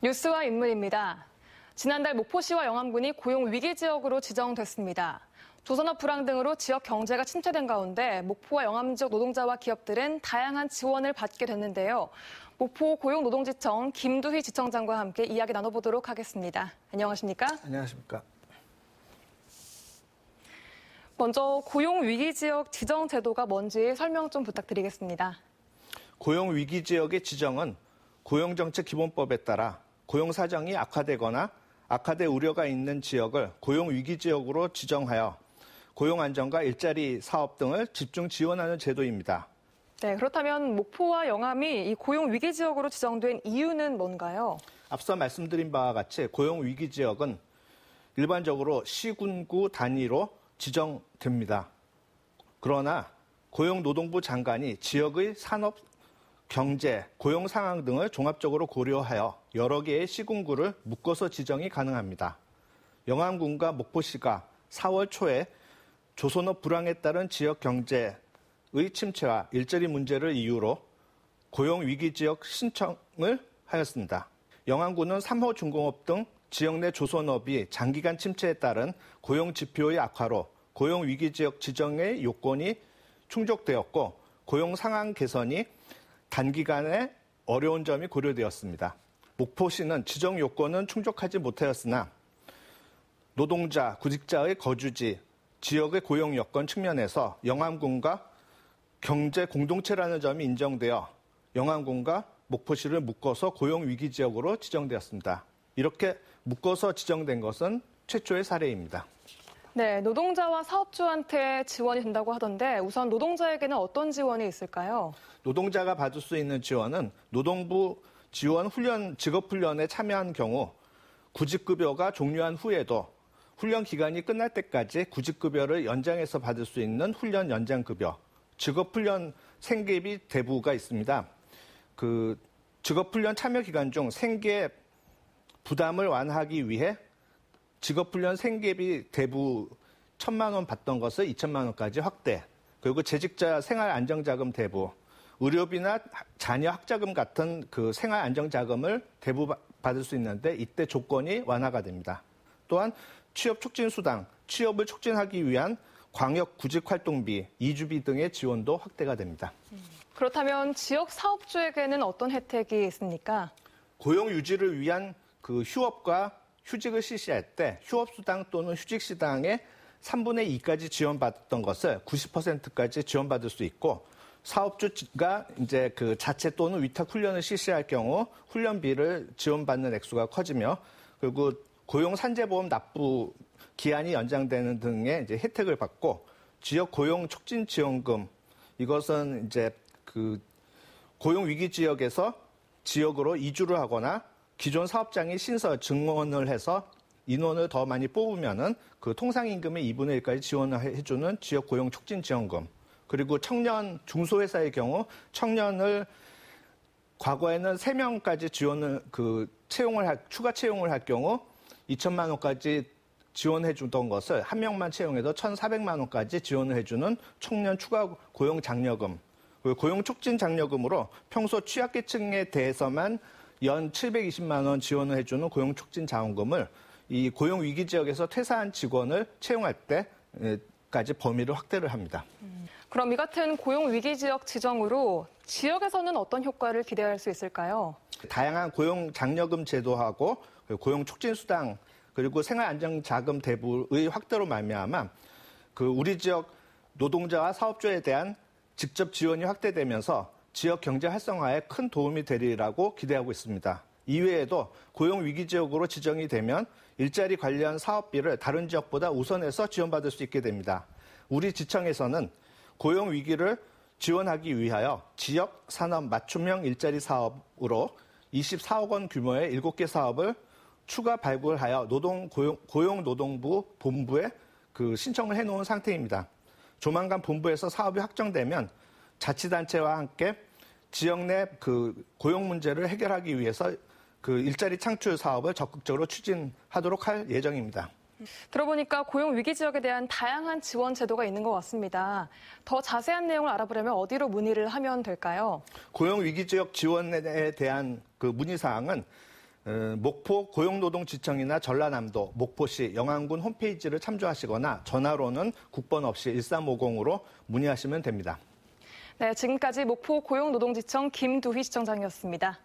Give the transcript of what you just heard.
뉴스와 인물입니다. 지난달 목포시와 영암군이 고용위기 지역으로 지정됐습니다. 조선업 불황 등으로 지역 경제가 침체된 가운데 목포와 영암 지역 노동자와 기업들은 다양한 지원을 받게 됐는데요. 목포 고용노동지청 김두희 지청장과 함께 이야기 나눠보도록 하겠습니다. 안녕하십니까? 안녕하십니까? 먼저 고용위기 지역 지정 제도가 뭔지 설명 좀 부탁드리겠습니다. 고용위기 지역의 지정은 고용정책기본법에 따라 고용 사정이 악화되거나 악화될 우려가 있는 지역을 고용위기 지역으로 지정하여 고용 안정과 일자리 사업 등을 집중 지원하는 제도입니다. 네, 그렇다면 목포와 영암이 이 고용위기 지역으로 지정된 이유는 뭔가요? 앞서 말씀드린 바와 같이 고용위기 지역은 일반적으로 시군구 단위로 지정됩니다. 그러나 고용노동부 장관이 지역의 산업, 경제, 고용 상황 등을 종합적으로 고려하여 여러 개의 시군구를 묶어서 지정이 가능합니다. 영암군과 목포시가 4월 초에 조선업 불황에 따른 지역 경제의 침체와 일자리 문제를 이유로 고용위기 지역 신청을 하였습니다. 영암군은 3호 중공업 등 지역 내 조선업이 장기간 침체에 따른 고용 지표의 악화로 고용위기 지역 지정의 요건이 충족되었고 고용 상황 개선이 단기간에 어려운 점이 고려되었습니다. 목포시는 지정 요건은 충족하지 못하였으나 노동자, 구직자의 거주지, 지역의 고용 여건 측면에서 영암군과 경제 공동체라는 점이 인정되어 영암군과 목포시를 묶어서 고용위기 지역으로 지정되었습니다. 이렇게 묶어서 지정된 것은 최초의 사례입니다. 네, 노동자와 사업주한테 지원이 된다고 하던데 우선 노동자에게는 어떤 지원이 있을까요? 노동자가 받을 수 있는 지원은 노동부 지원 훈련, 직업훈련에 참여한 경우 구직급여가 종료한 후에도 훈련 기간이 끝날 때까지 구직급여를 연장해서 받을 수 있는 훈련 연장급여, 직업훈련 생계비 대부가 있습니다. 직업훈련 참여 기간 중 생계 부담을 완화하기 위해 직업훈련 생계비 대부 1,000만 원 받던 것을 2,000만 원까지 확대, 그리고 재직자 생활안정자금 대부, 의료비나 자녀 학자금 같은 생활안정자금을 대부 받을 수 있는데 이때 조건이 완화가 됩니다. 또한 취업촉진수당, 취업을 촉진하기 위한 광역구직활동비, 이주비 등의 지원도 확대가 됩니다. 그렇다면 지역 사업주에게는 어떤 혜택이 있습니까? 고용 유지를 위한 휴업과 휴직을 실시할 때 휴업수당 또는 휴직수당의 3분의 2까지 지원받았던 것을 90%까지 지원받을 수 있고 사업주가 이제 자체 또는 위탁 훈련을 실시할 경우 훈련비를 지원받는 액수가 커지며 그리고 고용 산재보험 납부 기한이 연장되는 등의 이제 혜택을 받고 지역 고용 촉진 지원금 이것은 이제 고용 위기 지역에서 지역으로 이주를 하거나 기존 사업장이 신설 증원을 해서 인원을 더 많이 뽑으면은 통상임금의 2분의 1까지 지원을 해주는 지역 고용 촉진 지원금. 그리고 청년 중소회사의 경우 청년을 과거에는 3명까지 지원을 추가 채용을 할 경우 2천만 원까지 지원해 주던 것을 1명만 채용해도 1,400만 원까지 지원을 해주는 청년 추가 고용 장려금. 고용 촉진 장려금으로 평소 취약계층에 대해서만 연 720만 원 지원을 해주는 고용 촉진 자원금을 이 고용 위기 지역에서 퇴사한 직원을 채용할 때까지 범위를 확대를 합니다. 그럼 이 같은 고용 위기 지역 지정으로 지역에서는 어떤 효과를 기대할 수 있을까요? 다양한 고용 장려금 제도하고 고용 촉진 수당 그리고 생활안정자금 대부의 확대로 말미암아 우리 지역 노동자와 사업주에 대한 직접 지원이 확대되면서 지역 경제 활성화에 큰 도움이 되리라고 기대하고 있습니다. 이외에도 고용 위기 지역으로 지정이 되면 일자리 관련 사업비를 다른 지역보다 우선해서 지원받을 수 있게 됩니다. 우리 지청에서는 고용 위기를 지원하기 위하여 지역 산업 맞춤형 일자리 사업으로 24억 원 규모의 7개 사업을 추가 발굴하여 고용노동부 본부에 신청을 해놓은 상태입니다. 조만간 본부에서 사업이 확정되면 자치단체와 함께 지역 내 고용 문제를 해결하기 위해서 일자리 창출 사업을 적극적으로 추진하도록 할 예정입니다. 들어보니까 고용 위기 지역에 대한 다양한 지원 제도가 있는 것 같습니다. 더 자세한 내용을 알아보려면 어디로 문의를 하면 될까요? 고용 위기 지역 지원에 대한 문의 사항은 목포 고용노동지청이나 전라남도, 목포시, 영암군 홈페이지를 참조하시거나 전화로는 국번 없이 1350으로 문의하시면 됩니다. 네, 지금까지 목포 고용노동지청 김두희 지청장이었습니다.